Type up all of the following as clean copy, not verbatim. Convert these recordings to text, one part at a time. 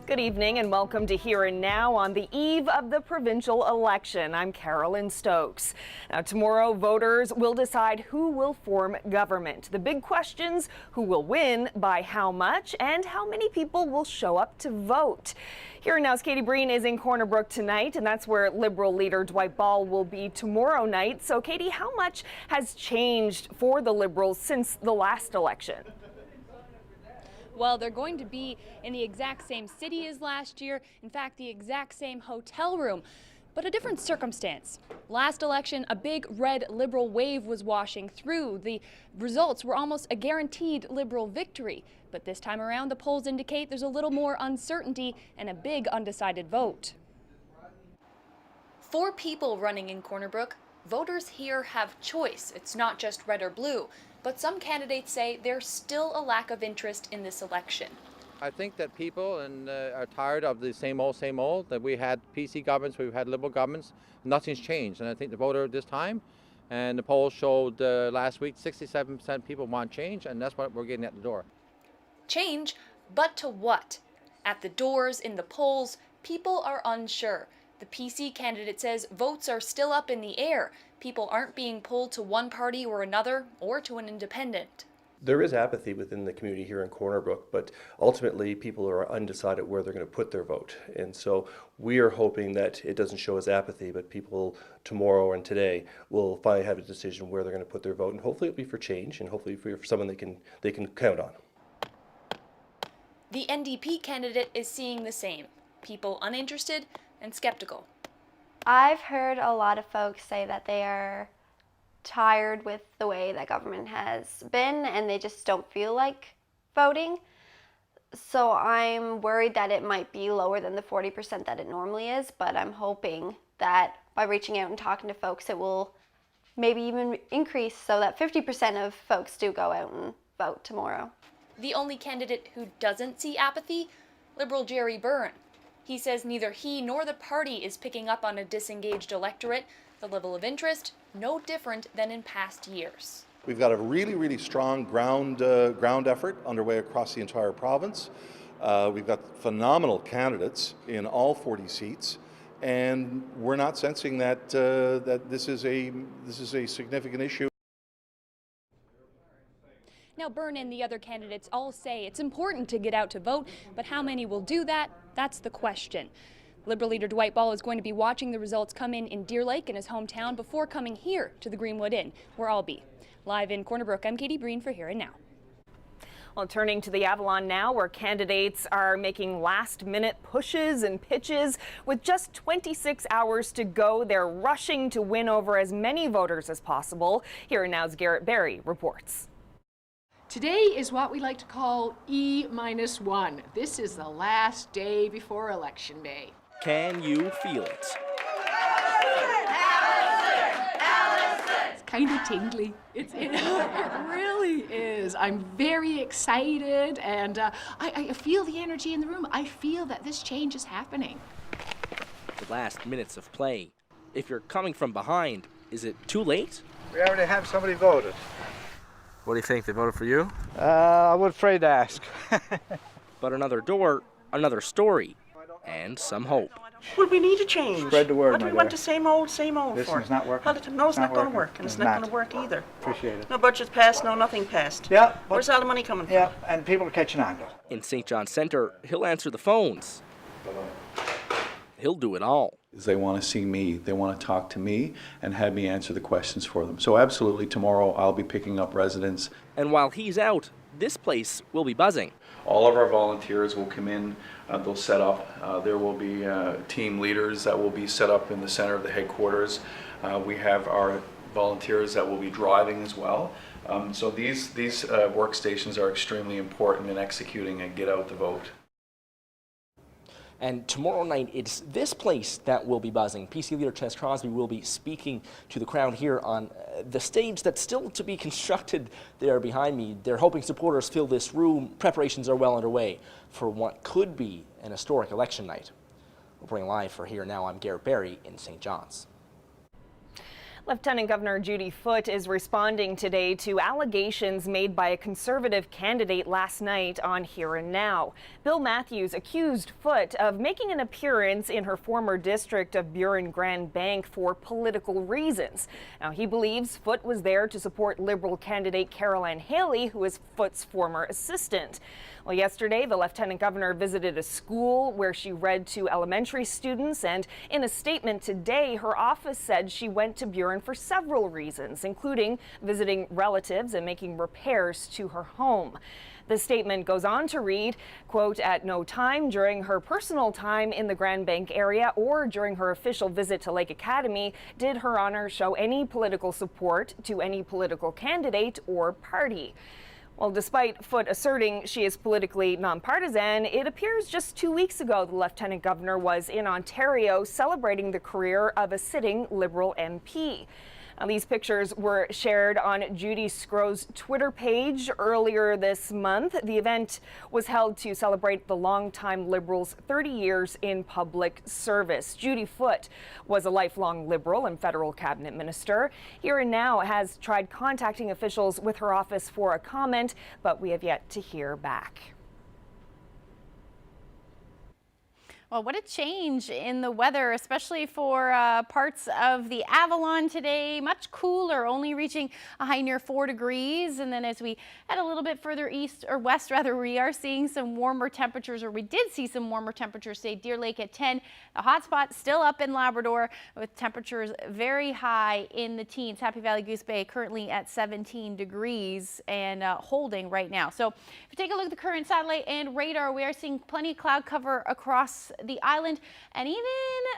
Good evening and welcome to Here and Now on the eve of the provincial election. I'm Carolyn Stokes. Now tomorrow, voters will decide who will form government. The big questions: who will win, by how much, and how many people will show up to vote. Here and Now's Katie Breen is in Corner Brook tonight, and that's where Liberal leader Dwight Ball will be tomorrow night. So Katie, how much has changed for the Liberals since the last election? Well, they're going to be in the exact same city as last year, in fact, the exact same hotel room, but a different circumstance. Last election, a big red Liberal wave was washing through. The results were almost a guaranteed Liberal victory. But this time around, the polls indicate there's a little more uncertainty and a big undecided vote. 4 people running in Corner Brook. Voters here have choice. It's not just red or blue. But some candidates say there's still a lack of interest in this election. I think that people are tired of the same old, that we had PC governments, we've had Liberal governments, nothing's changed. And I think the voter this time, and the polls showed last week, 67% people want change, and that's what we're getting at the door. Change, but to what? At the doors, in the polls, people are unsure. The PC candidate says votes are still up in the air. People aren't being pulled to one party or another, or to an independent. There is apathy within the community here in Corner Brook, but ultimately people are undecided where they're going to put their vote. And so we are hoping that it doesn't show as apathy, but people tomorrow and today will finally have a decision where they're going to put their vote. And hopefully it'll be for change, and hopefully for someone they can count on. The NDP candidate is seeing the same. People uninterested and skeptical. I've heard a lot of folks say that they are tired with the way that government has been and they just don't feel like voting. So I'm worried that it might be lower than the 40% that it normally is, but I'm hoping that by reaching out and talking to folks, it will maybe even increase so that 50% of folks do go out and vote tomorrow. The only candidate who doesn't see apathy, Liberal Jerry Byrne. He says neither he nor the party is picking up on a disengaged electorate. The level of interest, no different than in past years. We've got a really strong ground effort underway across the entire province. We've got phenomenal candidates in all 40 seats, and we're not sensing that that this is a significant issue. Now, Byrne and the other candidates all say it's important to get out to vote, but how many will do that? That's the question. Liberal leader Dwight Ball is going to be watching the results come in Deer Lake in his hometown before coming here to the Greenwood Inn, where I'll be. Live in Corner Brook, I'm Katie Breen for Here and Now. Well, turning to the Avalon now, where candidates are making last-minute pushes and pitches. With just 26 hours to go, they're rushing to win over as many voters as possible. Here and Now's Garrett Berry reports. Today is what we like to call E-1. This is the last day before Election Day. Can you feel it? It's kind of tingly. It really is. I'm very excited, and I feel the energy in the room. I feel that this change is happening. The last minutes of play. If you're coming from behind, is it too late? We already have somebody voted. What do you think? They voted for you? I was afraid to ask. But another door, another story, and some hope. Well, we need a change. Spread the word, what do we want the same old for? This is not working. Well, no, it's not going to work, and it's not going to work either. Appreciate it. No budget's passed, no nothing passed. Yeah. Where's all the money coming from? Yeah, and people are catching on. In St. John's Centre, he'll answer the phones. He'll do it all. They want to see me, they want to talk to me and have me answer the questions for them. So absolutely tomorrow I'll be picking up residents. And while he's out, this place will be buzzing. All of our volunteers will come in, they'll set up. There will be team leaders that will be set up in the center of the headquarters. We have our volunteers that will be driving as well. So these workstations are extremely important in executing a get out the vote. And tomorrow night, it's this place that will be buzzing. PC leader Ches Crosby will be speaking to the crowd here on the stage that's still to be constructed there behind me. They're hoping supporters fill this room. Preparations are well underway for what could be an historic election night. Reporting live for Here Now, I'm Garrett Berry in St. John's. Lieutenant Governor Judy Foote is responding today to allegations made by a Conservative candidate last night on Here and Now. Bill Matthews accused Foote of making an appearance in her former district of Burin-Grand Bank for political reasons. Now, he believes Foote was there to support Liberal candidate Caroline Haley, who is Foote's former assistant. Well, yesterday, the Lieutenant Governor visited a school where she read to elementary students, and in a statement today, her office said she went to Burin for several reasons, including visiting relatives and making repairs to her home. The statement goes on to read, quote, "At no time during her personal time in the Grand Bank area or during her official visit to Lake Academy did Her Honor show any political support to any political candidate or party." Well, despite Foote asserting she is politically nonpartisan, it appears just 2 weeks ago the Lieutenant Governor was in Ontario celebrating the career of a sitting Liberal MP. Now, these pictures were shared on Judy Scro's Twitter page earlier this month. The event was held to celebrate the longtime Liberals' 30 years in public service. Judy Foote was a lifelong Liberal and federal cabinet minister. Here and Now has tried contacting officials with her office for a comment, but we have yet to hear back. Well, what a change in the weather, especially for parts of the Avalon today. Much cooler, only reaching a high near 4 degrees. And then as we head a little bit further east, or west rather, we are seeing some warmer temperatures, or we did see some warmer temperatures, say Deer Lake at 10. The hot spot still up in Labrador with temperatures very high in the teens. Happy Valley Goose Bay currently at 17 degrees and holding right now. So if you take a look at the current satellite and radar, we are seeing plenty of cloud cover across the island, and even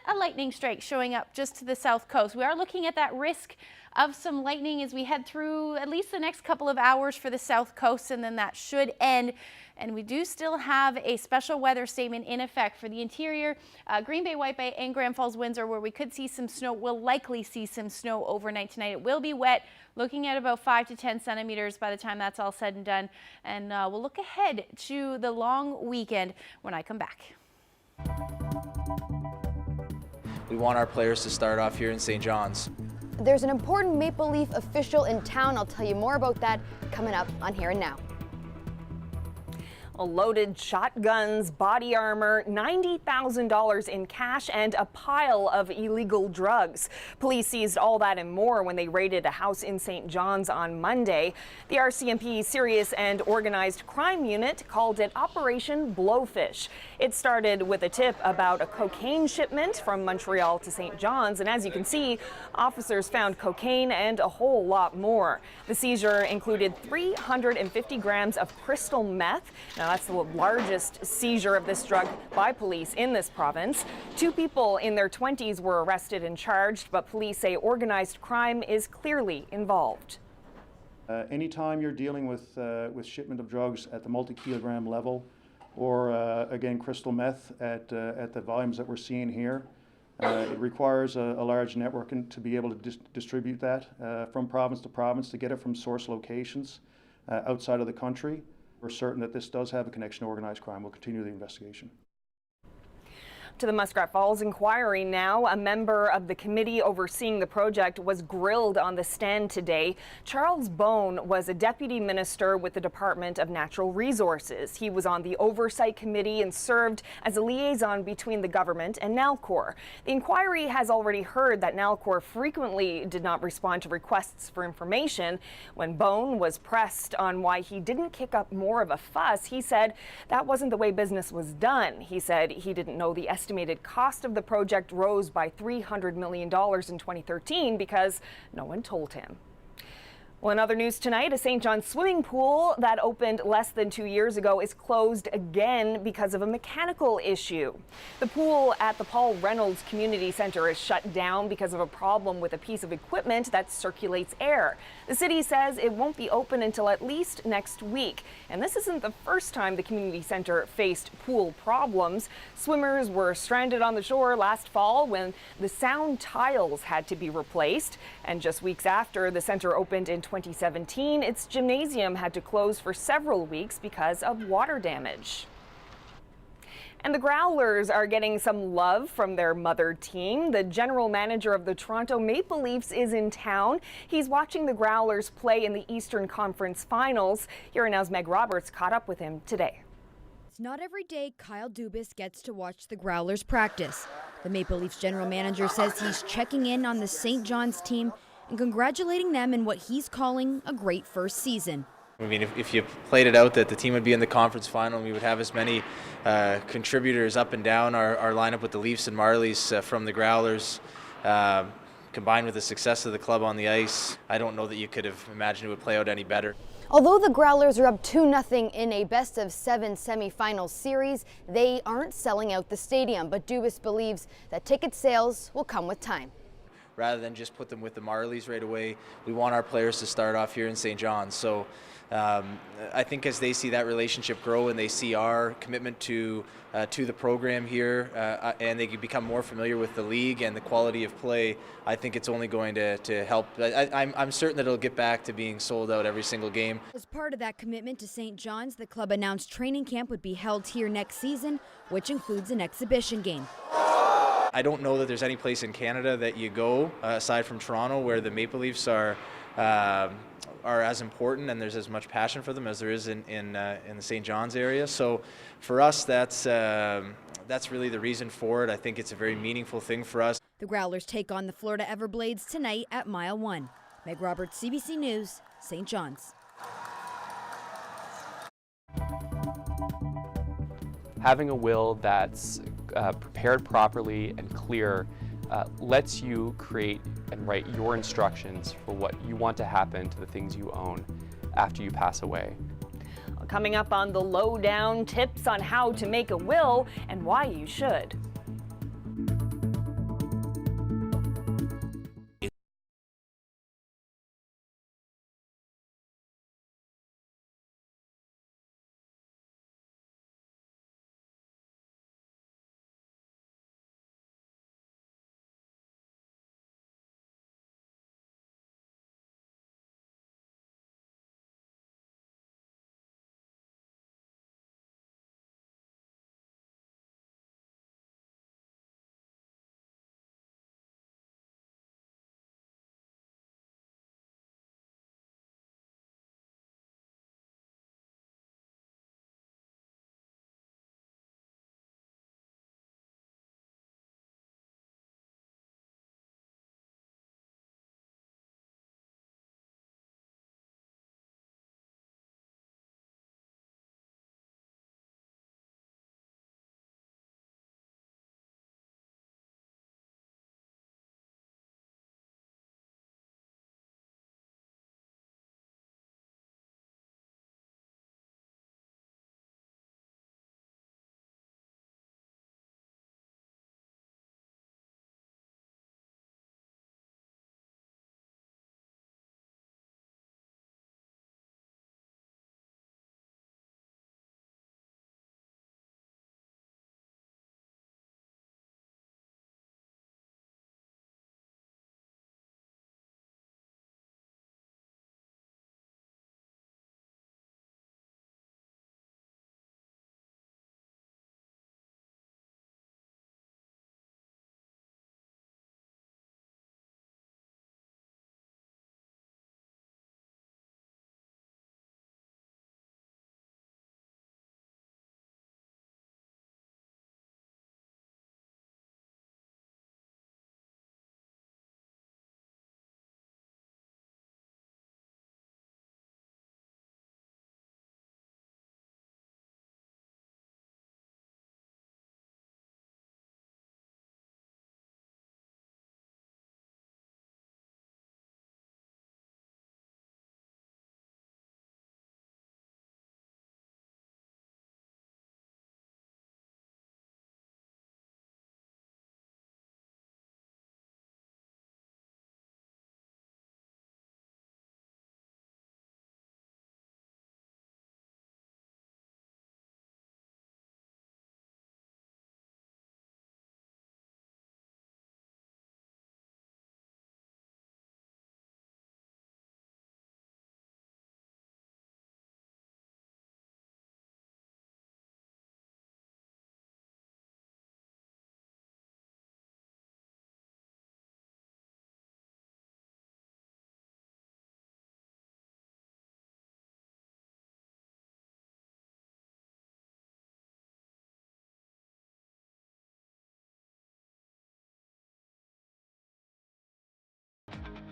a lightning strike showing up just to the south coast. We are looking at that risk of some lightning as we head through at least the next couple of hours for the south coast, and then that should end. And we do still have a special weather statement in effect for the interior, Green Bay, White Bay, and Grand Falls, Windsor, where we could see some snow. We'll likely see some snow overnight tonight. It will be wet, looking at about 5 to 10 centimeters by the time that's all said and done. And we'll look ahead to the long weekend when I come back. We want our players to start off here in St. John's. There's an important Maple Leaf official in town. I'll tell you more about that coming up on Here and Now. Loaded shotguns, body armor, $90,000 in cash, and a pile of illegal drugs. Police seized all that and more when they raided a house in St. John's on Monday. The RCMP Serious and Organized Crime Unit called it Operation Blowfish. It started with a tip about a cocaine shipment from Montreal to St. John's, and as you can see, officers found cocaine and a whole lot more. The seizure included 350 grams of crystal meth. Now, that's the largest seizure of this drug by police in this province. 2 people in their 20s were arrested and charged, but police say organized crime is clearly involved. Anytime you're dealing with shipment of drugs at the multi-kilogram level, or again crystal meth at the volumes that we're seeing here, it requires a large network to be able to distribute that from province to province, to get it from source locations outside of the country. We're certain that this does have a connection to organized crime. We'll continue the investigation. To the Muskrat Falls inquiry now. A member of the committee overseeing the project was grilled on the stand today. Charles Bone was a deputy minister with the Department of Natural Resources. He was on the oversight committee and served as a liaison between the government and Nalcor. The inquiry has already heard that Nalcor frequently did not respond to requests for information. When Bone was pressed on why he didn't kick up more of a fuss, he said that wasn't the way business was done. He said he didn't know the estimated cost of the project rose by $300 million in 2013 because no one told him. Well, in other news tonight, a St. John's swimming pool that opened less than 2 years ago is closed again because of a mechanical issue. The pool at the Paul Reynolds Community Center is shut down because of a problem with a piece of equipment that circulates air. The city says it won't be open until at least next week. And this isn't the first time the community center faced pool problems. Swimmers were stranded on the shore last fall when the sound tiles had to be replaced. And just weeks after the center opened in 2017, its gymnasium had to close for several weeks because of water damage. And the Growlers are getting some love from their mother team. The general manager of the Toronto Maple Leafs is in town. He's watching the Growlers play in the Eastern Conference Finals. Here Now's Meg Roberts caught up with him today. It's not every day Kyle Dubas gets to watch the Growlers practice. The Maple Leafs general manager says he's checking in on the St. John's team and congratulating them in what he's calling a great first season. I mean, if you played it out that the team would be in the conference final and we would have as many contributors up and down our lineup with the Leafs and Marlies from the Growlers, combined with the success of the club on the ice, I don't know that you could have imagined it would play out any better. Although the Growlers are up 2-0 in a best-of-7 semifinal series, they aren't selling out the stadium, but Dubas believes that ticket sales will come with time. Rather than just put them with the Marlies right away, we want our players to start off here in St. John's. So I think as they see that relationship grow and they see our commitment to the program here and they become more familiar with the league and the quality of play, I think it's only going to help. I'm certain that it'll get back to being sold out every single game. As part of that commitment to St. John's, the club announced training camp would be held here next season, which includes an exhibition game. I don't know that there's any place in Canada that you go, aside from Toronto, where the Maple Leafs are as important and there's as much passion for them as there is in the St. John's area. So for us, that's really the reason for it. I think it's a very meaningful thing for us. The Growlers take on the Florida Everblades tonight at Mile 1. Meg Roberts, CBC News, St. John's. Having a will that's prepared properly and clear lets you create and write your instructions for what you want to happen to the things you own after you pass away. Coming up on the lowdown, tips on how to make a will and why you should.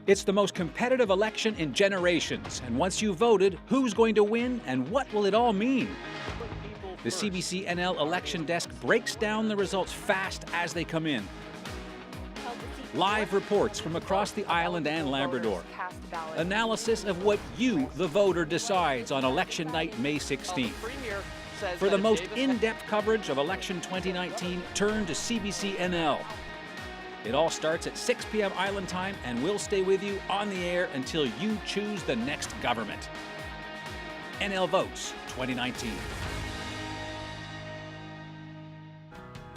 It's the most competitive election in generations, and once you've voted, who's going to win and what will it all mean? The CBC NL election desk breaks down the results fast as they come in. Live reports from across the island and Labrador. Analysis of what you, the voter, decides on election night, May 16th. For the most in-depth coverage of election 2019, turn to CBC NL. It all starts at 6 p.m. Island time and will stay with you on the air until you choose the next government. NL Votes 2019.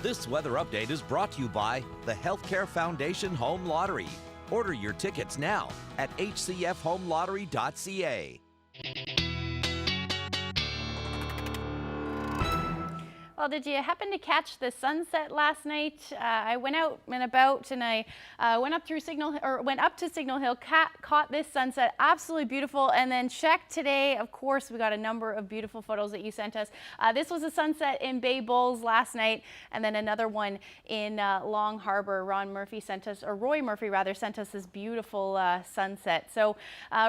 This weather update is brought to you by the Healthcare Foundation Home Lottery. Order your tickets now at hcfhomelottery.ca. Well, did you happen to catch the sunset last night? I went out and about, and I went up to Signal Hill, caught this sunset, absolutely beautiful, and then checked today. Of course, we got a number of beautiful photos that you sent us. This was a sunset in Bay Bulls last night, and then another one in Long Harbor. Roy Murphy sent us this beautiful sunset. So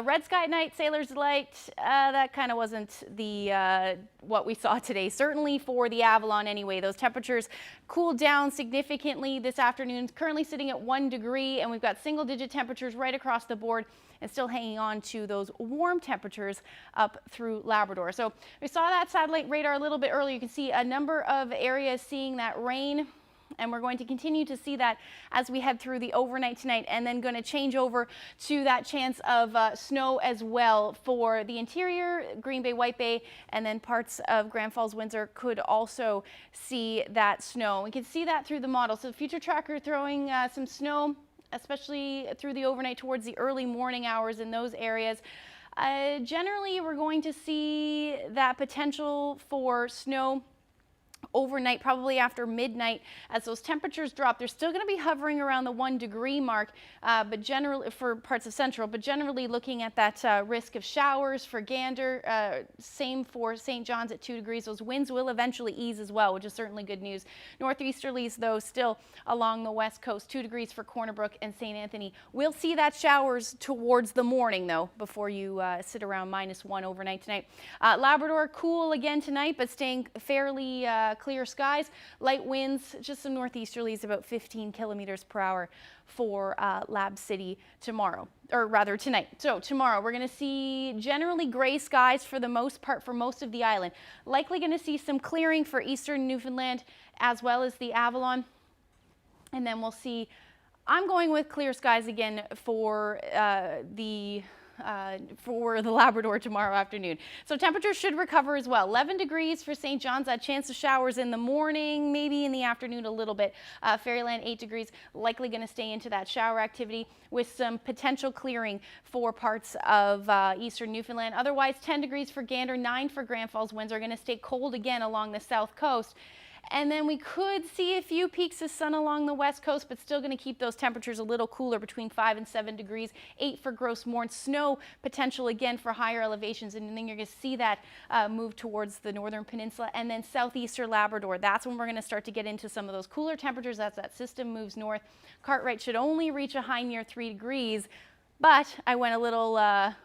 red sky at night, sailor's delight. That kind of wasn't the what we saw today. Certainly for the Avalon anyway. Those temperatures cooled down significantly this afternoon, currently sitting at 1 degree, and we've got single-digit temperatures right across the board and still hanging on to those warm temperatures up through Labrador. So we saw that satellite radar a little bit earlier. You can see a number of areas seeing that rain, and we're going to continue to see that as we head through the overnight tonight, and then going to change over to that chance of snow as well for the interior, Green Bay, White Bay, and then parts of Grand Falls, Windsor could also see that snow. We can see that through the model. So the future tracker throwing some snow, especially through the overnight towards the early morning hours in those areas. Generally, we're going to see that potential for snow overnight, probably after midnight, as those temperatures drop. They're still going to be hovering around the 1 degree mark, but generally for parts of Central, but generally looking at that risk of showers for Gander. Same for St. John's at 2 degrees. Those winds will eventually ease as well, which is certainly good news. Northeasterlies, though, still along the west coast, 2 degrees for Corner Brook and St. Anthony. We'll see that showers towards the morning, though, before you sit around -1 overnight tonight. Labrador, cool again tonight, but staying fairly clear skies. Light winds, just some northeasterlies, about 15 kilometers per hour for Lab City tomorrow, or rather tonight. So tomorrow we're going to see generally gray skies for the most part for most of the island. Likely going to see some clearing for eastern Newfoundland as well as the Avalon. And then we'll see, I'm going with clear skies again for the Labrador tomorrow afternoon. So temperatures should recover as well. 11 degrees for St. John's, a chance of showers in the morning, maybe in the afternoon a little bit. Fairyland 8 degrees, likely going to stay into that shower activity with some potential clearing for parts of eastern Newfoundland. Otherwise 10 degrees for Gander, 9 for Grand Falls. Winds are going to stay cold again along the south coast. And then we could see a few peaks of sun along the west coast, but still going to keep those temperatures a little cooler, between 5 and 7 degrees. 8 for Gross Mourne. Snow potential again for higher elevations, and then you're going to see that move towards the northern peninsula and then southeastern Labrador. That's when we're going to start to get into some of those cooler temperatures as that system moves north. Cartwright should only reach a high near 3 degrees. But I went a little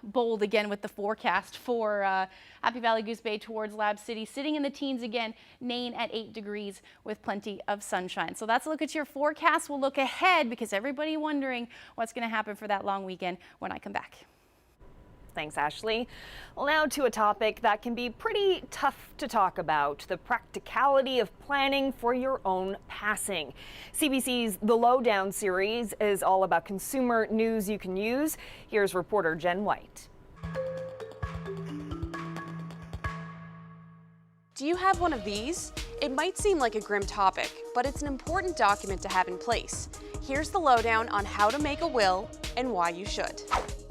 bold again with the forecast for Happy Valley, Goose Bay towards Lab City, sitting in the teens again, Nain at 8 degrees with plenty of sunshine. So that's a look at your forecast. We'll look ahead because everybody wondering what's going to happen for that long weekend when I come back. Thanks, Ashley. Well, now to a topic that can be pretty tough to talk about, the practicality of planning for your own passing. CBC's The Lowdown series is all about consumer news you can use. Here's reporter Jen White. Do you have one of these? It might seem like a grim topic, but it's an important document to have in place. Here's the lowdown on how to make a will and why you should.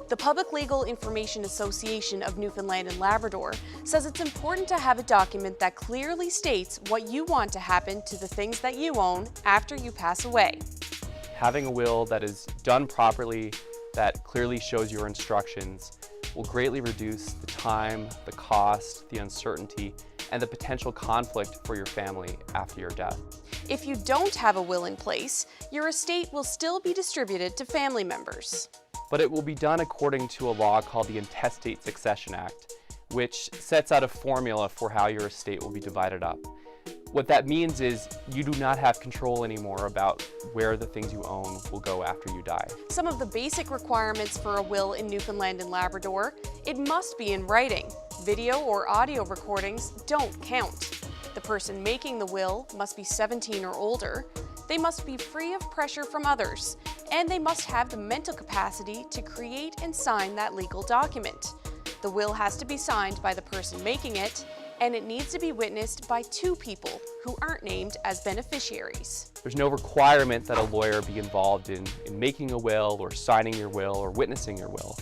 The Public Legal Information Association of Newfoundland and Labrador says it's important to have a document that clearly states what you want to happen to the things that you own after you pass away. Having a will that is done properly, that clearly shows your instructions, will greatly reduce the time, the cost, the uncertainty, and the potential conflict for your family after your death. If you don't have a will in place, your estate will still be distributed to family members. but it will be done according to a law called the Intestate Succession Act, which sets out a formula for how your estate will be divided up. What that means is you do not have control anymore about where the things you own will go after you die. Some of the basic requirements for a will in Newfoundland and Labrador: it must be in writing. Video or audio recordings don't count. The person making the will must be 17 or older. They must be free of pressure from others, and they must have the mental capacity to create and sign that legal document. The will has to be signed by the person making it, and it needs to be witnessed by 2 people who aren't named as beneficiaries. There's no requirement that a lawyer be involved in making a will or signing your will or witnessing your will.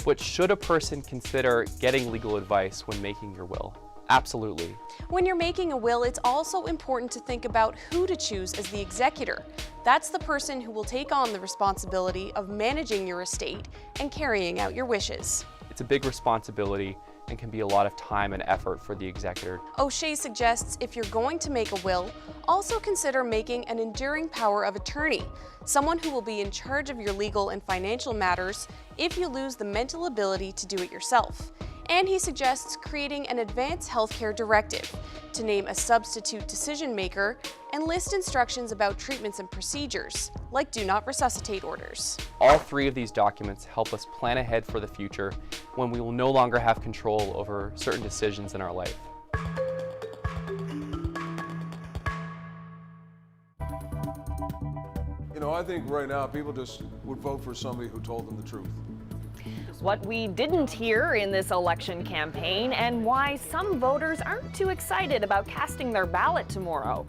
But should a person consider getting legal advice when making your will? Absolutely. When you're making a will, it's also important to think about who to choose as the executor. That's the person who will take on the responsibility of managing your estate and carrying out your wishes. It's a big responsibility and can be a lot of time and effort for the executor. O'Shea suggests if you're going to make a will, also consider making an enduring power of attorney, someone who will be in charge of your legal and financial matters if you lose the mental ability to do it yourself. And he suggests creating an advance healthcare directive to name a substitute decision maker and list instructions about treatments and procedures, like do not resuscitate orders. All 3 of these documents help us plan ahead for the future when we will no longer have control over certain decisions in our life. You know, I think right now people just would vote for somebody who told them the truth. What we didn't hear in this election campaign and why some voters aren't too excited about casting their ballot tomorrow.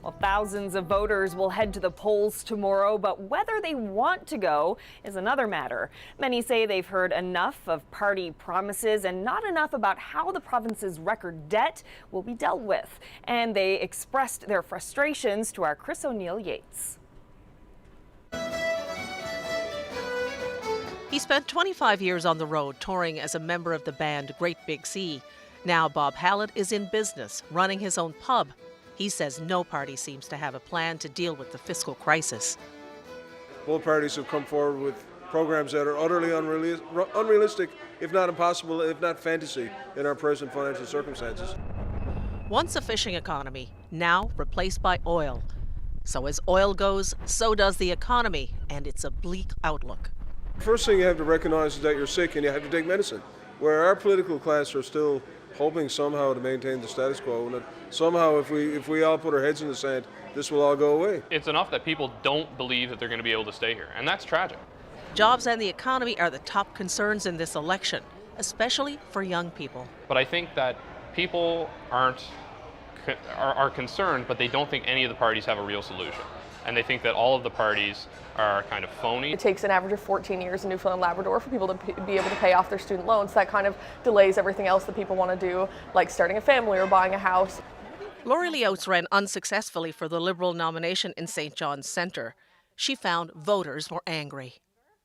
Well, thousands of voters will head to the polls tomorrow, but whether they want to go is another matter. Many say they've heard enough of party promises and not enough about how the province's record debt will be dealt with. And they expressed their frustrations to our Chris O'Neill Yates. He spent 25 years on the road touring as a member of the band Great Big Sea. Now Bob Hallett is in business, running his own pub. He says no party seems to have a plan to deal with the fiscal crisis. Both parties have come forward with programs that are utterly unrealistic, if not impossible, if not fantasy, in our present financial circumstances. Once a fishing economy, now replaced by oil. So as oil goes, so does the economy, and it's a bleak outlook. First thing you have to recognize is that you're sick and you have to take medicine. Where our political class are still hoping somehow to maintain the status quo, and that somehow if we all put our heads in the sand, this will all go away. It's enough that people don't believe that they're going to be able to stay here, and that's tragic. Jobs and the economy are the top concerns in this election, especially for young people. But I think that people are concerned, but they don't think any of the parties have a real solution. And they think that all of the parties are kind of phony. It takes an average of 14 years in Newfoundland and Labrador for people to be able to pay off their student loans. That kind of delays everything else that people want to do, like starting a family or buying a house. Laurie Leotes ran unsuccessfully for the Liberal nomination in St. John's Centre. She found voters were angry.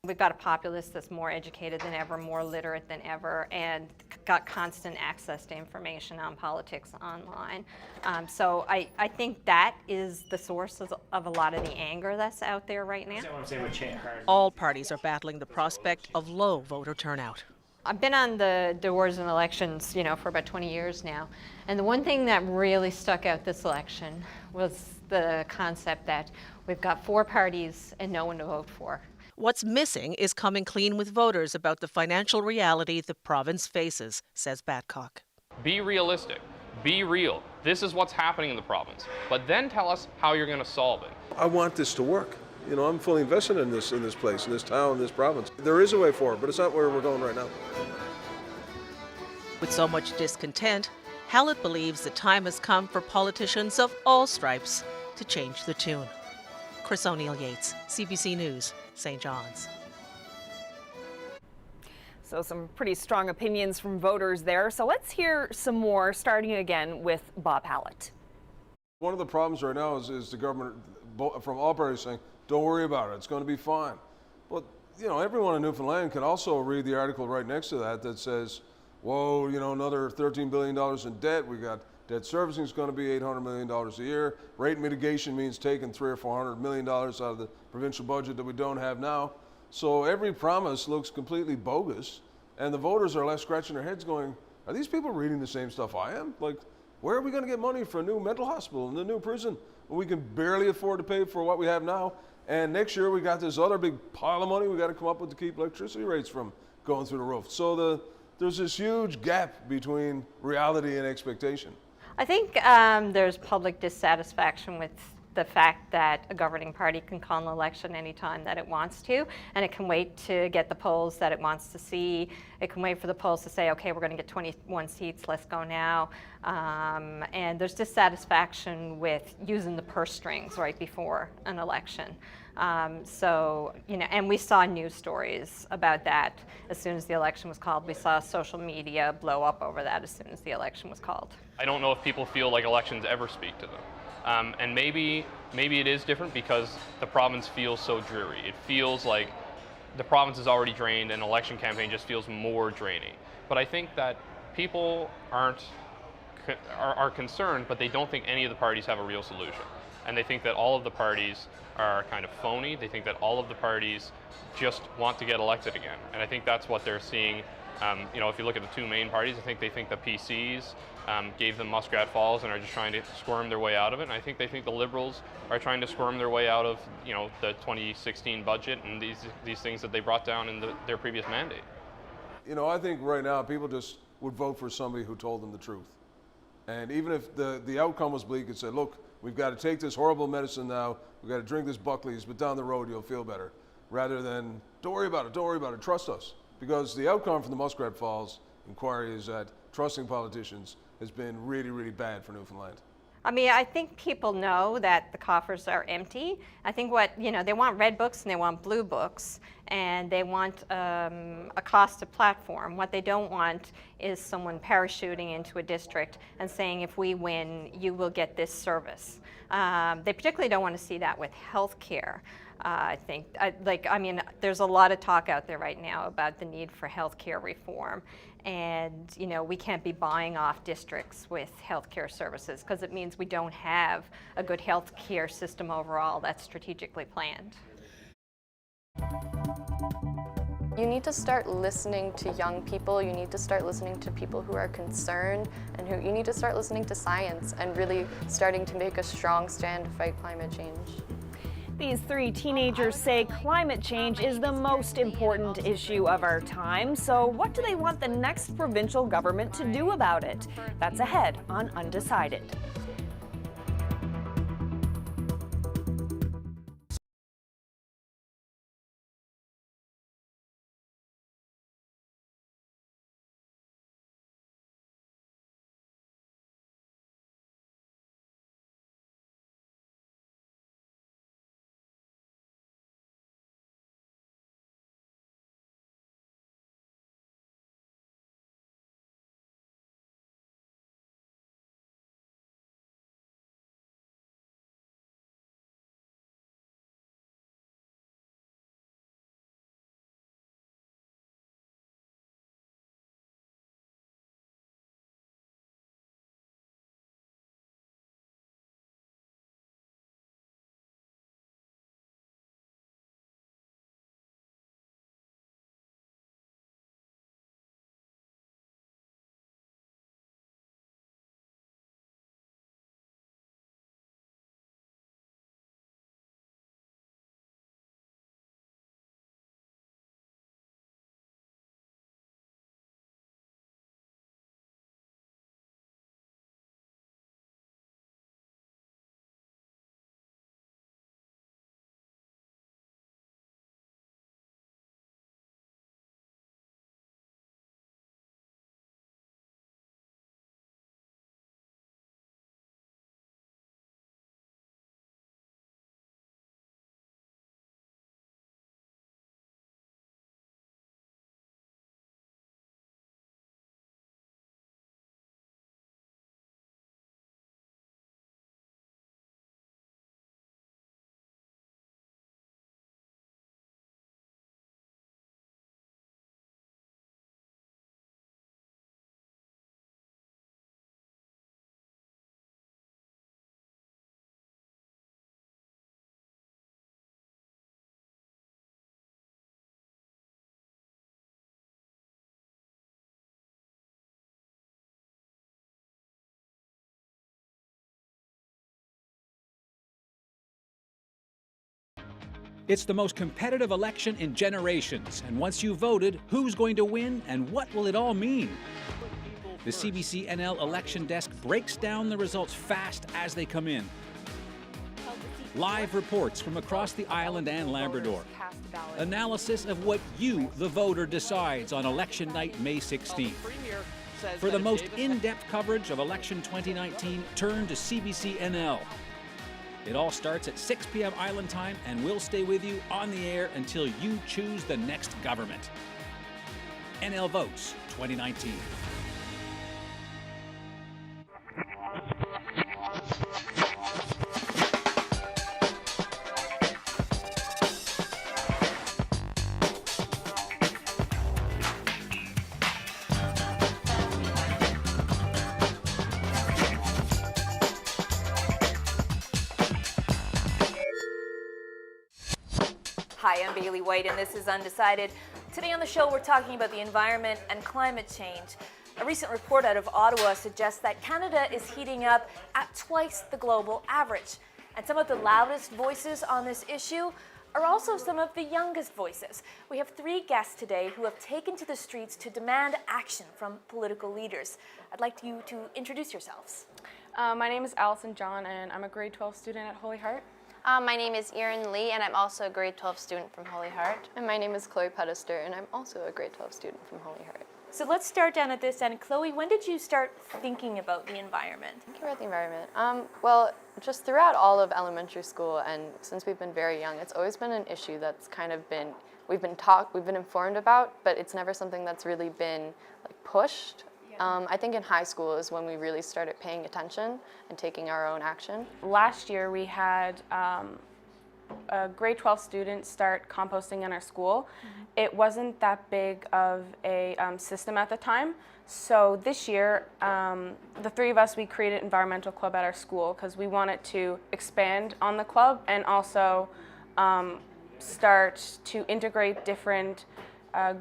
We've got a populace that's more educated than ever, more literate than ever, and got constant access to information on politics online. So I think that is the source of a lot of the anger that's out there right now. All parties are battling the prospect of low voter turnout. I've been on the doors in elections, for about 20 years now, and the one thing that really stuck out this election was the concept that we've got 4 parties and no one to vote for. What's missing is coming clean with voters about the financial reality the province faces, says Badcock. Be realistic. Be real. This is what's happening in the province. But then tell us how you're going to solve it. I want this to work. I'm fully invested in this place, in this town, in this province. There is a way forward, but it's not where we're going right now. With so much discontent, Hallett believes the time has come for politicians of all stripes to change the tune. Chris O'Neill Yates, CBC News, St. John's. So some pretty strong opinions from voters there. So let's hear some more, starting again with Bob Hallett. One of the problems right now is the government from all parties saying, don't worry about it, it's going to be fine. But, everyone in Newfoundland can also read the article right next to that says, whoa, another $13 billion in debt. We got debt servicing is going to be $800 million a year. Rate mitigation means taking $300 or $400 million out of the provincial budget that we don't have now. So every promise looks completely bogus, and the voters are left scratching their heads going, are these people reading the same stuff I am? Like, where are we going to get money for a new mental hospital and a new prison when we can barely afford to pay for what we have now? And next year we got this other big pile of money we got to come up with to keep electricity rates from going through the roof. So there's this huge gap between reality and expectation. I think there's public dissatisfaction with the fact that a governing party can call an election anytime that it wants to, and it can wait to get the polls that it wants to see. It can wait for the polls to say, okay, we're going to get 21 seats, let's go now. And there's dissatisfaction with using the purse strings right before an election. And we saw news stories about that as soon as the election was called. We saw social media blow up over that as soon as the election was called. I don't know if people feel like elections ever speak to them. And maybe it is different because the province feels so dreary. It feels like the province is already drained and election campaign just feels more draining. But I think that people are concerned, but they don't think any of the parties have a real solution. And they think that all of the parties are kind of phony. They think that all of the parties just want to get elected again. And I think that's what they're seeing. If you look at the 2 main parties, I think they think the PCs gave them Muskrat Falls and are just trying to squirm their way out of it. And I think they think the Liberals are trying to squirm their way out of, the 2016 budget and these things that they brought down in their previous mandate. I think right now people just would vote for somebody who told them the truth. And even if the outcome was bleak and said, look, we've got to take this horrible medicine now, we've got to drink this Buckley's, but down the road you'll feel better. Rather than, don't worry about it, trust us. Because the outcome from the Muskrat Falls inquiry is that trusting politicians has been really, really bad for Newfoundland. I mean, I think people know that the coffers are empty. I think they want red books and they want blue books, and they want a costed platform. What they don't want is someone parachuting into a district and saying, if we win, you will get this service. They particularly don't want to see that with health care. I think, there's a lot of talk out there right now about the need for healthcare reform. And, we can't be buying off districts with healthcare services because it means we don't have a good healthcare system overall that's strategically planned. You need to start listening to young people. You need to start listening to people who are concerned, and you need to start listening to science and really starting to make a strong stand to fight climate change. These three teenagers say climate change is the most important issue of our time. So what do they want the next provincial government to do about it? That's ahead on Undecided. It's the most competitive election in generations, and once you've voted, who's going to win and what will it all mean? The CBC NL election desk breaks down the results fast as they come in. Live reports from across the island and Labrador. Analysis of what you, the voter, decides on election night, May 16th. For the most in-depth coverage of election 2019, turn to CBC NL. It all starts at 6 p.m. Island time and will stay with you on the air until you choose the next government. NL Votes 2019. Hi, I'm Bailey White, and this is Undecided. Today on the show, we're talking about the environment and climate change. A recent report out of Ottawa suggests that Canada is heating up at twice the global average. And some of the loudest voices on this issue are also some of the youngest voices. We have three guests today who have taken to the streets to demand action from political leaders. I'd like you to introduce yourselves. My name is Allison John, and I'm a grade 12 student at Holy Heart. My name is Erin Lee, and I'm also a grade 12 student from Holy Heart. And my name is Chloe Pedester, and I'm also a grade 12 student from Holy Heart. So let's start down at this end. Chloe, when did you start thinking about the environment? Thinking about the environment? Well, just throughout all of elementary school and since we've been very young, it's always been an issue that's kind of been, we've been informed about, but it's never something that's really been like pushed. I think in high school is when we really started paying attention and taking our own action. Last year we had a grade 12 student start composting in our school. It wasn't that big of a system at the time. So this year, the three of us, we created an environmental club at our school because we wanted to expand on the club and also start to integrate different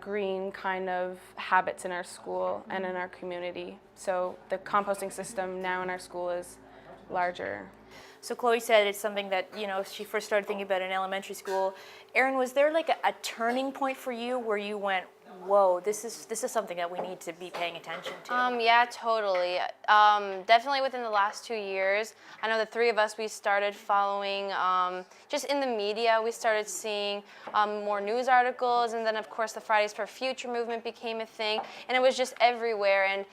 green kind of habits in our school and in our community. So the composting system now in our school is larger. So Chloe said it's something that, you know, she first started thinking about in elementary school. Erin, was there like a turning point for you where you went, whoa, this is something that we need to be paying attention to? Yeah, totally. Definitely within the last 2 years. I know the three of us, we started following, just in the media, we started seeing more news articles, and then of course the Fridays for Future movement became a thing, and it was just everywhere, and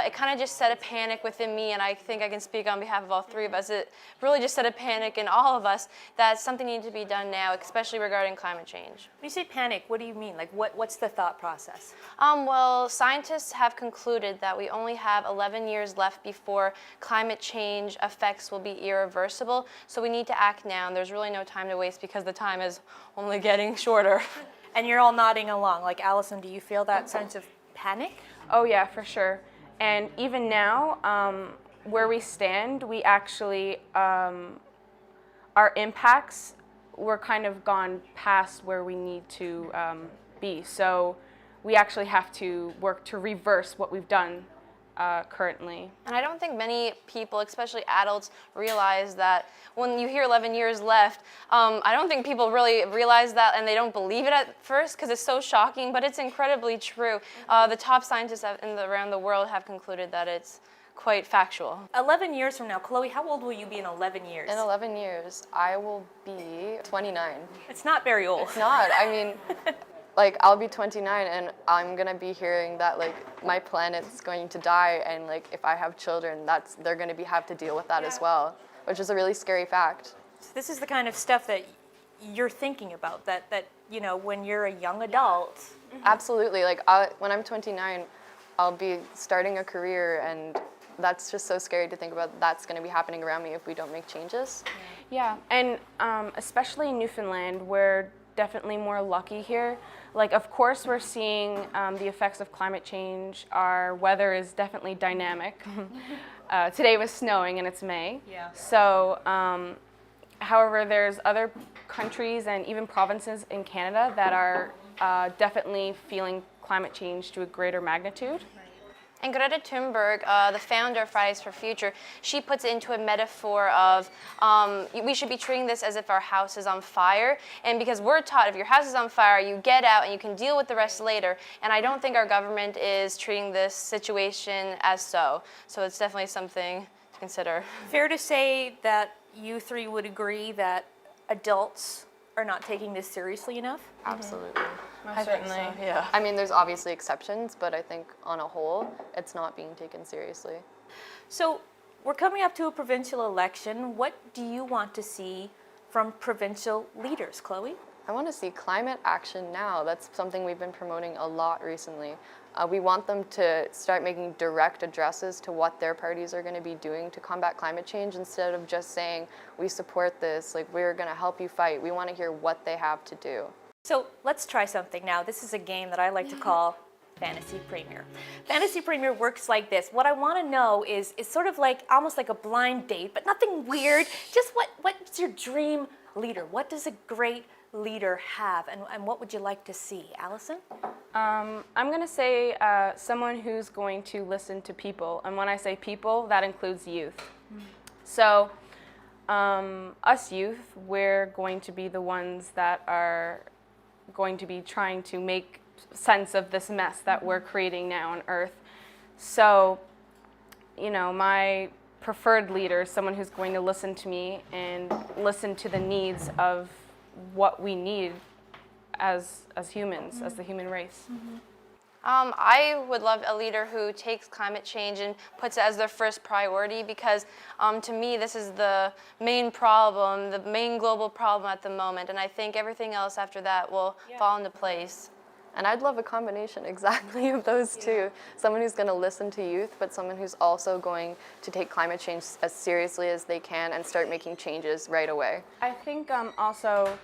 it kind of just set a panic within me, and I think I can speak on behalf of all three of us. It really just set a panic in all of us that something needed to be done now, especially regarding climate change. When you say panic, what do you mean? Like what's the thought process? Well, scientists have concluded that we only have 11 years left before climate change effects will be irreversible. So we need to act now, and there's really no time to waste because the time is only getting shorter. And you're all nodding along. Like, Allison, do you feel that sense of panic? Oh yeah, for sure. And even now, where we stand, we actually, our impacts, we're kind of gone past where we need to be. So we actually have to work to reverse what we've done currently. And I don't think many people, especially adults, realize that when you hear 11 years left, I don't think people really realize that, and they don't believe it at first because it's so shocking, but it's incredibly true. The top scientists around the world have concluded that it's quite factual. 11 years from now, Chloe, how old will you be in 11 years? In 11 years, I will be 29. It's not very old. It's not. I mean, like, I'll be 29 and I'm gonna be hearing that, like, my planet's going to die, and like, if I have children, they're gonna have to deal with that as well, which is a really scary fact. So this is the kind of stuff that you're thinking about, that you know, when you're a young adult. Absolutely. Like, when I'm 29, I'll be starting a career, and that's just so scary to think about. That's going to be happening around me if we don't make changes. Yeah, and especially in Newfoundland, we're definitely more lucky here. Like, of course, we're seeing the effects of climate change. Our weather is definitely dynamic. Today was snowing and it's May. Yeah. So, however, there's other countries and even provinces in Canada that are definitely feeling climate change to a greater magnitude. And Greta Thunberg, the founder of Fridays for Future, she puts it into a metaphor of we should be treating this as if our house is on fire. And because we're taught if your house is on fire, you get out and you can deal with the rest later. And I don't think our government is treating this situation as so. So it's definitely something to consider. Fair to say that you three would agree that adults are not taking this seriously enough? Absolutely. Most certainly. So, yeah. I mean, there's obviously exceptions, but I think on a whole, it's not being taken seriously. So we're coming up to a provincial election. What do you want to see from provincial leaders, Chloe? I want to see climate action now. That's something we've been promoting a lot recently. We want them to start making direct addresses to what their parties are going to be doing to combat climate change, instead of just saying, we support this, like, we're going to help you fight. We want to hear what they have to do. So let's try something now. This is a game that I like to call Fantasy Premier. Fantasy Premier works like this. What I want to know is sort of like, almost like a blind date, but nothing weird. Just what's your dream leader? What does a great leader have, and what would you like to see? Allison? I'm going to say someone who's going to listen to people. And when I say people, that includes youth. So us youth, we're going to be the ones that are going to be trying to make sense of this mess that we're creating now on Earth. So, you know, my preferred leader is someone who's going to listen to me and listen to the needs of what we need as humans, as the human race. I would love a leader who takes climate change and puts it as their first priority, because to me this is the main problem, the main global problem at the moment, and I think everything else after that will fall into place. And I'd love a combination exactly of those two. Someone who's going to listen to youth, but someone who's also going to take climate change as seriously as they can and start making changes right away. I think also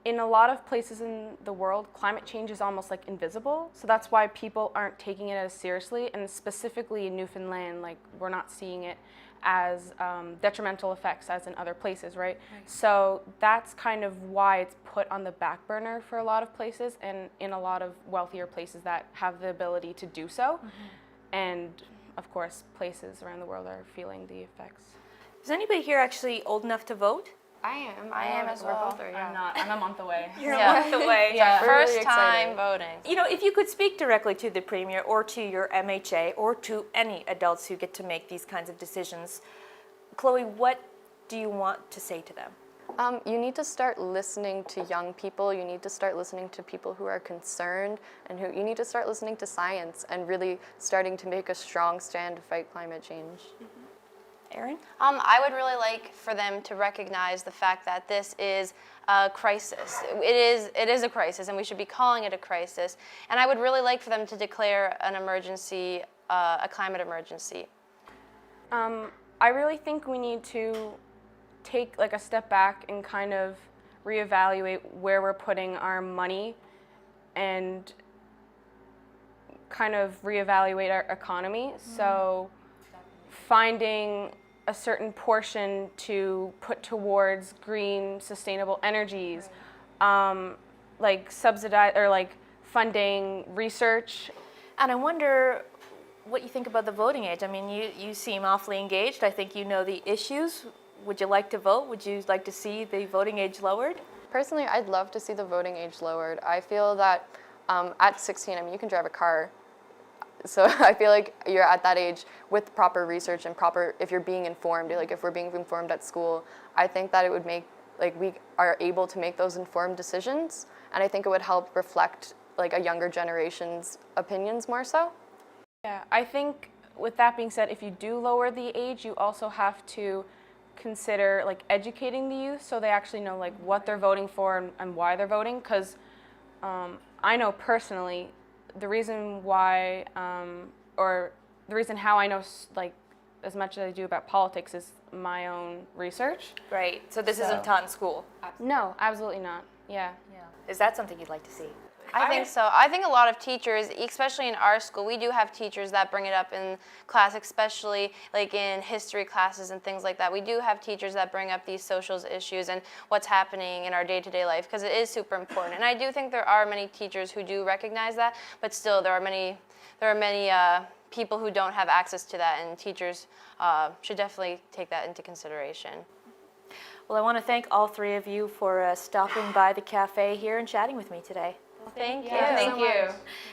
in a lot of places in the world, climate change is almost like invisible. So that's why people aren't taking it as seriously. And specifically in Newfoundland, like we're not seeing it as detrimental effects as in other places, right? So that's kind of why it's put on the back burner for a lot of places, and in a lot of wealthier places that have the ability to do so. And of course, places around the world are feeling the effects. Is anybody here actually old enough to vote? I am as well. I'm not. I'm a month away. You're a month away. Yeah, Really first time excited. voting. You know, if you could speak directly to the Premier or to your MHA or to any adults who get to make these kinds of decisions, Chloe, what do you want to say to them? You need to start listening to young people. You need to start listening to people who are concerned, and you need to start listening to science and really starting to make a strong stand to fight climate change. Erin? I would really like for them to recognize the fact that this is a crisis. It is a crisis, and we should be calling it a crisis. And I would really like for them to declare an emergency, a climate emergency. I really think we need to take like a step back and kind of reevaluate where we're putting our money and kind of reevaluate our economy. So finding a certain portion to put towards green, sustainable energies, like subsidize or like funding research. And I wonder what you think about the voting age. I mean, you seem awfully engaged. I think you know the issues. Would you like to vote? Would you like to see the voting age lowered? Personally, I'd love to see the voting age lowered. I feel that at 16, I mean, you can drive a car. So I feel like you're at that age with proper research and if you're being informed, like if we're being informed at school, I think that it would make, like we are able to make those informed decisions. And I think it would help reflect like a younger generation's opinions more so. Yeah, I think with that being said, if you do lower the age, you also have to consider like educating the youth so they actually know like what they're voting for and why they're voting. Because I know personally, the reason why, or the reason how I know like as much as I do about politics is my own research. Right. So this isn't taught in school? No, absolutely not. Yeah. Is that something you'd like to see? I think so. I think a lot of teachers, especially in our school, we do have teachers that bring it up in class, especially like in history classes and things like that. We do have teachers that bring up these social issues and what's happening in our day-to-day life, because it is super important. And I do think there are many teachers who do recognize that, but still there are many people who don't have access to that, and teachers should definitely take that into consideration. Well, I want to thank all three of you for stopping by the cafe here and chatting with me today. Thank you. Thank you.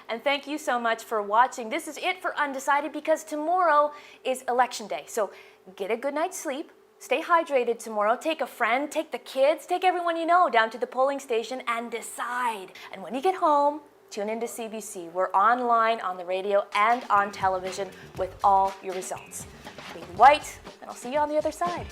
And thank you so much for watching. This is it for Undecided, because tomorrow is Election Day. So get a good night's sleep, stay hydrated tomorrow, take a friend, take the kids, take everyone you know down to the polling station and decide. And when you get home, tune into CBC. We're online, on the radio, and on television with all your results. Be white, and I'll see you on the other side.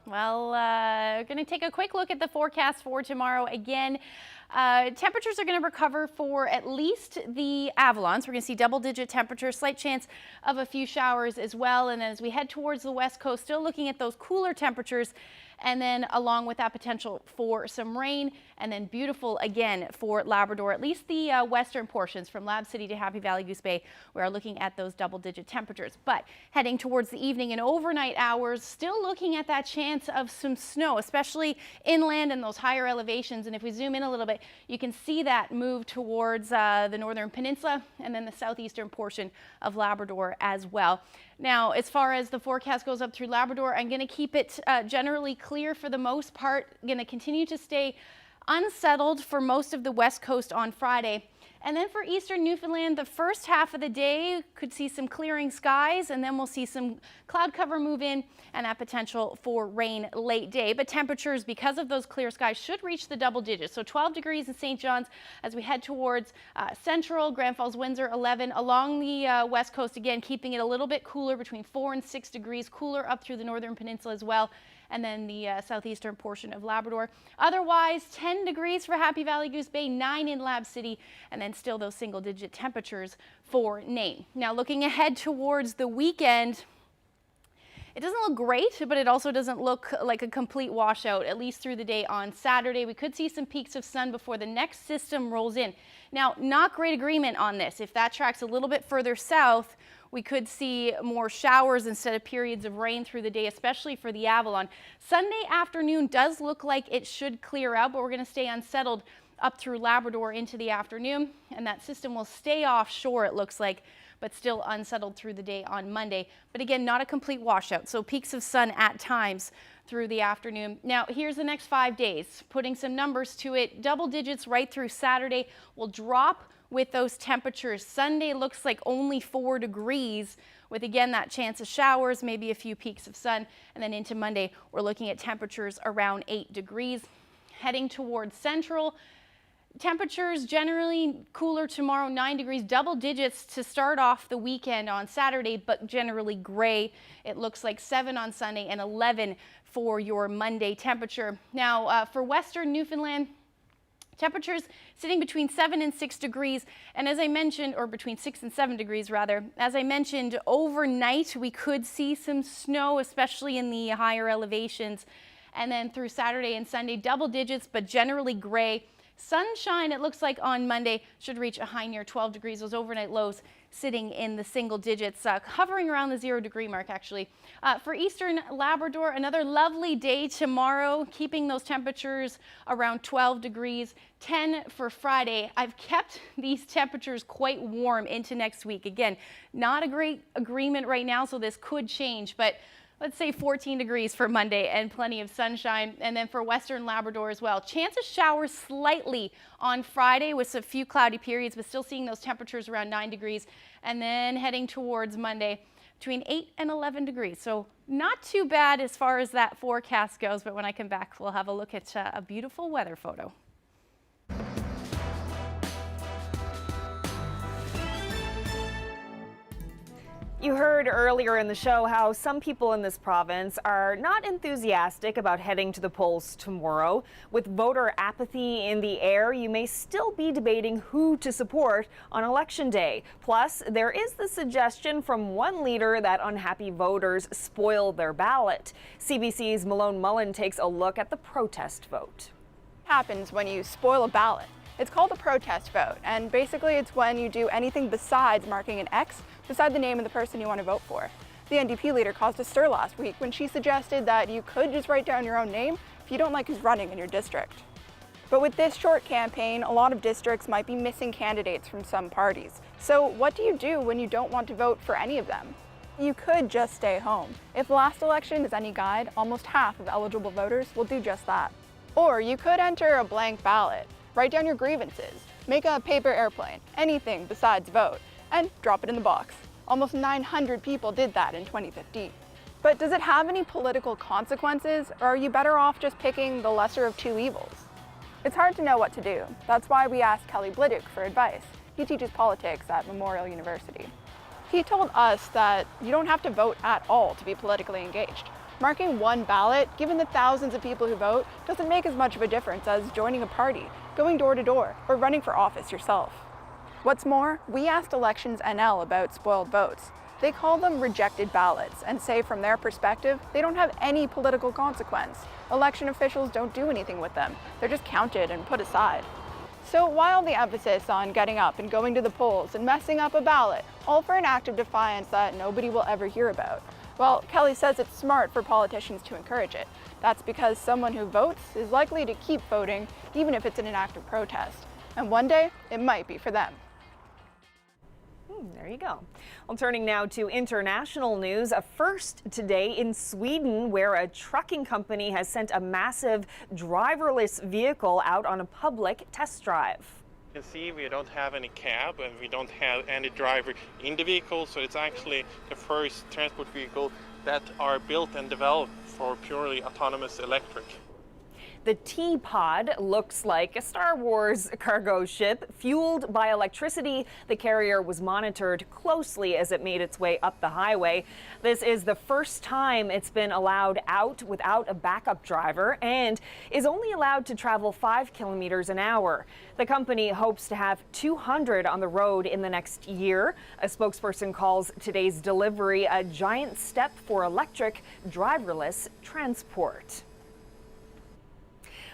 Well, we're going to take a quick look at the forecast for tomorrow. Again, temperatures are going to recover for at least the Avalons. We're going to see double-digit temperatures, slight chance of a few showers as well. And as we head towards the west coast, still looking at those cooler temperatures, and then along with that potential for some rain, and then beautiful again for Labrador, at least the western portions from Lab City to Happy Valley Goose Bay. We are looking at those double-digit temperatures. But heading towards the evening and overnight hours, still looking at that chance of some snow, especially inland and those higher elevations. And if we zoom in a little bit, you can see that move towards the northern peninsula and then the southeastern portion of Labrador as well. Now, as far as the forecast goes up through Labrador, I'm going to keep it generally clear for the most part. Going to continue to stay unsettled for most of the west coast on Friday. And then for eastern Newfoundland, the first half of the day could see some clearing skies, and then we'll see some cloud cover move in and that potential for rain late day. But temperatures, because of those clear skies, should reach the double digits. So 12 degrees in St. John's as we head towards central, Grand Falls, Windsor, 11. Along the west coast, again, keeping it a little bit cooler, between 4 and 6 degrees, cooler up through the northern peninsula as well, and then the southeastern portion of Labrador. Otherwise, 10 degrees for Happy Valley Goose Bay, 9 in Lab City, and then still those single-digit temperatures for Nain. Now, looking ahead towards the weekend, it doesn't look great, but it also doesn't look like a complete washout, at least through the day on Saturday. We could see some peaks of sun before the next system rolls in. Now, not great agreement on this. If that tracks a little bit further south, we could see more showers instead of periods of rain through the day, especially for the Avalon. Sunday afternoon does look like it should clear out, but we're going to stay unsettled up through Labrador into the afternoon, and that system will stay offshore, it looks like, but still unsettled through the day on Monday. But again, not a complete washout, so peaks of sun at times through the afternoon. Now, here's the next 5 days, putting some numbers to it. Double digits right through Saturday. Will drop with those temperatures. Sunday looks like only 4 degrees, with again that chance of showers, maybe a few peaks of sun. And then into Monday, we're looking at temperatures around 8 degrees. Heading towards central, temperatures generally cooler tomorrow, 9 degrees, double digits to start off the weekend on Saturday, but generally gray. It looks like 7 on Sunday and 11 for your Monday temperature. Now, for western Newfoundland, temperatures sitting between 7 and 6 degrees, and as I mentioned, or between 6 and 7 degrees rather, as I mentioned, overnight we could see some snow, especially in the higher elevations, and then through Saturday and Sunday, double digits, but generally gray. Sunshine, it looks like on Monday, should reach a high near 12 degrees. Those overnight lows sitting in the single digits, hovering around the 0 degree mark actually. For eastern Labrador, another lovely day tomorrow, keeping those temperatures around 12 degrees, 10 for Friday. I've kept these temperatures quite warm into next week. Again, not a great agreement right now, so this could change, but let's say 14 degrees for Monday and plenty of sunshine. And then for western Labrador as well, chance of showers slightly on Friday with a few cloudy periods, but still seeing those temperatures around 9 degrees. And then heading towards Monday, between 8 and 11 degrees. So not too bad as far as that forecast goes, but when I come back, we'll have a look at a beautiful weather photo. You heard earlier in the show how some people in this province are not enthusiastic about heading to the polls tomorrow. With voter apathy in the air, you may still be debating who to support on Election Day. Plus, there is the suggestion from one leader that unhappy voters spoil their ballot. CBC's Malone Mullen takes a look at the protest vote. What happens when you spoil a ballot? It's called a protest vote, and basically it's when you do anything besides marking an X beside the name of the person you want to vote for. The NDP leader caused a stir last week when she suggested that you could just write down your own name if you don't like who's running in your district. But with this short campaign, a lot of districts might be missing candidates from some parties. So what do you do when you don't want to vote for any of them? You could just stay home. If the last election is any guide, almost half of eligible voters will do just that. Or you could enter a blank ballot. Write down your grievances, make a paper airplane, anything besides vote, and drop it in the box. Almost 900 people did that in 2015. But does it have any political consequences, or are you better off just picking the lesser of two evils? It's hard to know what to do. That's why we asked Kelly Bliduc for advice. He teaches politics at Memorial University. He told us that you don't have to vote at all to be politically engaged. Marking one ballot, given the thousands of people who vote, doesn't make as much of a difference as joining a party, going door to door, or running for office yourself. What's more, we asked Elections NL about spoiled votes. They call them rejected ballots and say from their perspective, they don't have any political consequence. Election officials don't do anything with them. They're just counted and put aside. So while the emphasis on getting up and going to the polls and messing up a ballot, all for an act of defiance that nobody will ever hear about, well, Kelly says it's smart for politicians to encourage it. That's because someone who votes is likely to keep voting, even if it's in an act of protest. And one day, it might be for them. There you go. Well, turning now to international news. A first today in Sweden, where a trucking company has sent a massive driverless vehicle out on a public test drive. You can see we don't have any cab and we don't have any driver in the vehicle, so it's actually the first transport vehicle that are built and developed for purely autonomous electric. The T-Pod looks like a Star Wars cargo ship fueled by electricity. The carrier was monitored closely as it made its way up the highway. This is the first time it's been allowed out without a backup driver and is only allowed to travel 5 kilometers an hour. The company hopes to have 200 on the road in the next year. A spokesperson calls today's delivery a giant step for electric, driverless transport.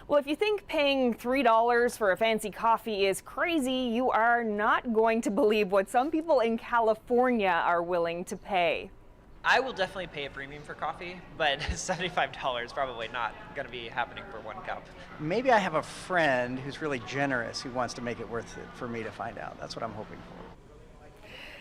Well, if you think paying $3 for a fancy coffee is crazy, you are not going to believe what some people in California are willing to pay. I will definitely pay a premium for coffee, but $75 probably not going to be happening for one cup. Maybe I have a friend who's really generous who wants to make it worth it for me to find out. That's what I'm hoping for.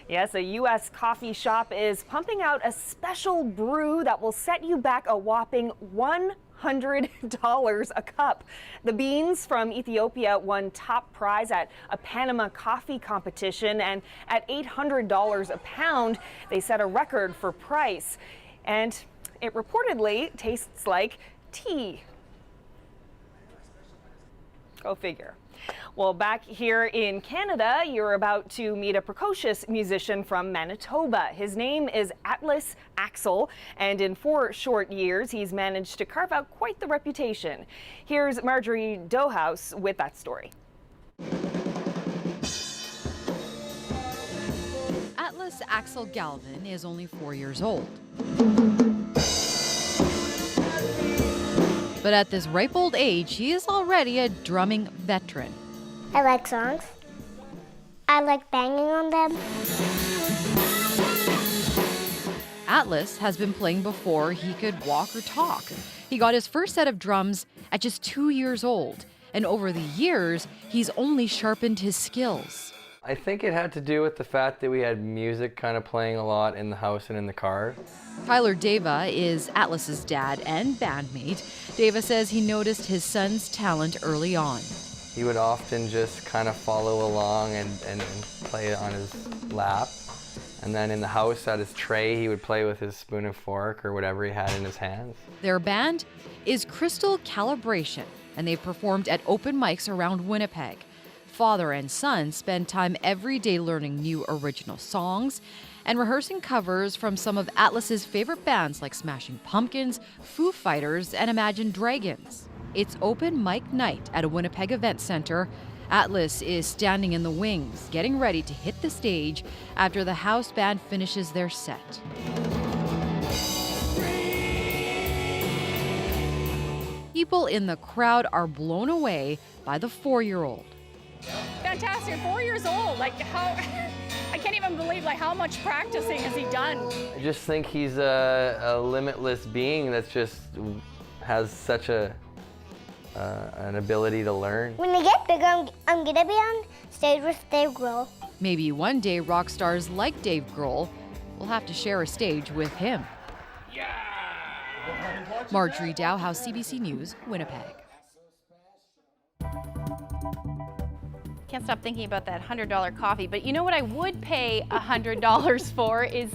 Yes, a U.S. coffee shop is pumping out a special brew that will set you back a whopping $100 a cup. The beans from Ethiopia won top prize at a Panama coffee competition, and at $800 a pound, they set a record for price. And it reportedly tastes like tea. Go figure. Well, back here in Canada, you're about to meet a precocious musician from Manitoba. His name is Atlas Axel, and in 4 short years, he's managed to carve out quite the reputation. Here's Marjorie Dohouse with that story. Atlas Axel Galvin is only 4 years old. But at this ripe old age, he is already a drumming veteran. I like songs. I like banging on them. Atlas has been playing before he could walk or talk. He got his first set of drums at just 2 years old, and over the years, he's only sharpened his skills. I think it had to do with the fact that we had music kind of playing a lot in the house and in the car. Tyler Deva is Atlas's dad and bandmate. Deva says he noticed his son's talent early on. He would often just kind of follow along and play on his lap. And then in the house at his tray, he would play with his spoon and fork or whatever he had in his hands. Their band is Crystal Calibration, and they've performed at open mics around Winnipeg. Father and son spend time every day learning new original songs and rehearsing covers from some of Atlas's favorite bands like Smashing Pumpkins, Foo Fighters, and Imagine Dragons. It's open mic night at a Winnipeg event center. Atlas is standing in the wings, getting ready to hit the stage after the house band finishes their set. People in the crowd are blown away by the 4-year-old. Fantastic, 4 years old. Like how, I can't even believe like how much practicing has he done. I just think he's a limitless being that's just has such an ability to learn. When I get bigger, I'm gonna be on stage with Dave Grohl. Maybe one day rock stars like Dave Grohl will have to share a stage with him. Marjorie Dowhouse, CBC News, Winnipeg. Can't stop thinking about that $100 coffee, but you know what I would pay $100 for is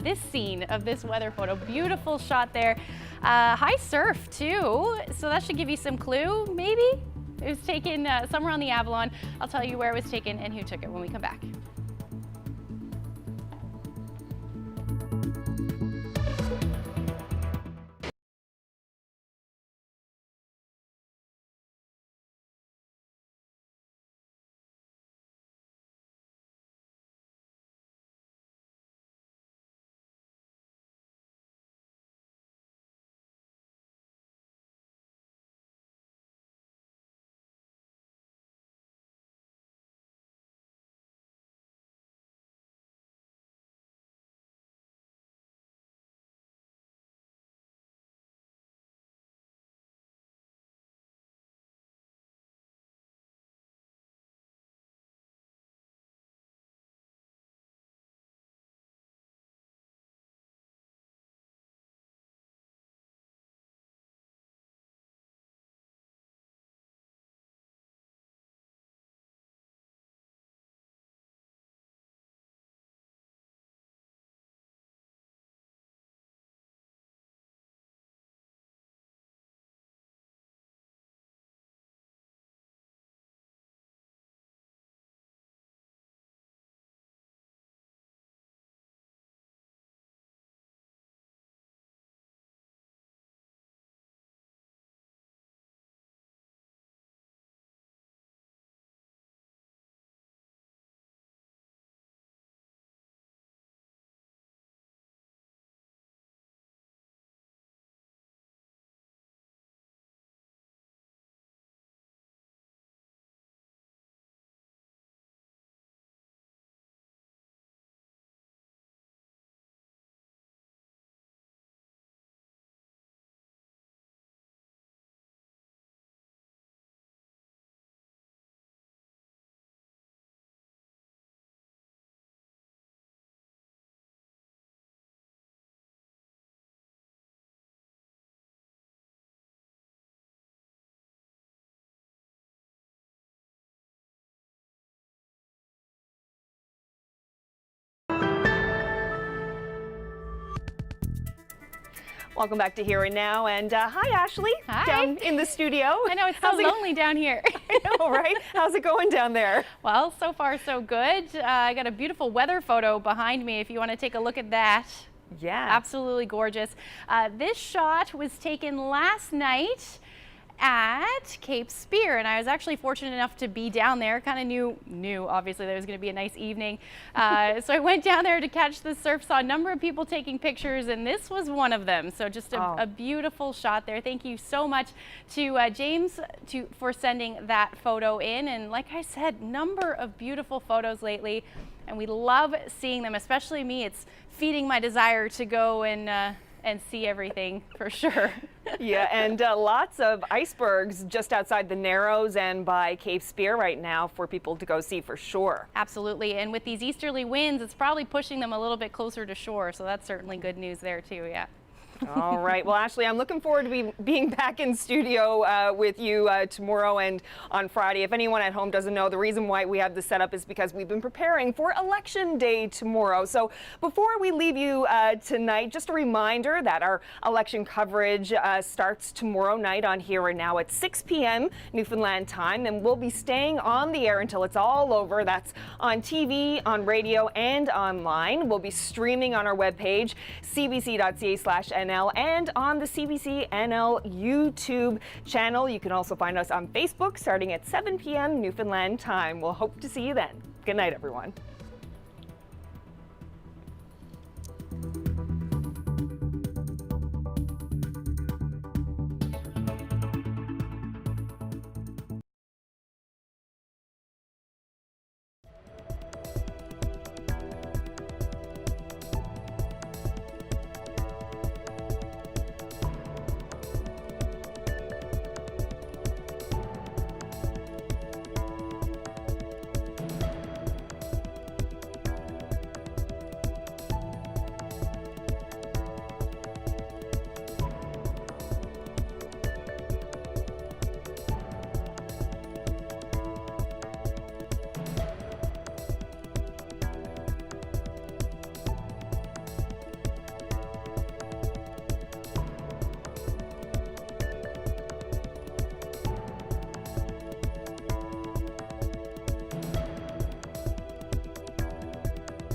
this scene of this weather photo. Beautiful shot there. High surf too, so that should give you some clue, maybe? It was taken somewhere on the Avalon. I'll tell you where it was taken and who took it when we come back. Welcome back to Here and Now, and hi Ashley. Hi. Down in the studio. I know, it's so lonely down here. I know, right? How's it going down there? Well, so far so good. I got a beautiful weather photo behind me if you want to take a look at that. Yeah. Absolutely gorgeous. This shot was taken last night at Cape Spear, and I was actually fortunate enough to be down there. Kind of knew obviously that it was going to be a nice evening, so I went down there to catch the surf. Saw a number of people taking pictures, and this was one of them. So just a beautiful shot there. Thank you so much to James for sending that photo in. And like I said, number of beautiful photos lately, and we love seeing them. Especially me, it's feeding my desire to go and see everything for sure. Yeah, and lots of icebergs just outside the Narrows and by Cape Spear right now for people to go see for sure. Absolutely, and with these easterly winds, it's probably pushing them a little bit closer to shore, so that's certainly good news there too, yeah. All right. Well, Ashley, I'm looking forward to being back in studio with you tomorrow and on Friday. If anyone at home doesn't know, the reason why we have this set up is because we've been preparing for Election Day tomorrow. So before we leave you tonight, just a reminder that our election coverage starts tomorrow night on Here and Now at 6 p.m. Newfoundland time, and we'll be staying on the air until it's all over. That's on TV, on radio, and online. We'll be streaming on our webpage, cbc.ca/NL, and on the CBC NL YouTube channel. You can also find us on Facebook starting at 7 p.m. Newfoundland time. We'll hope to see you then. Good night, everyone.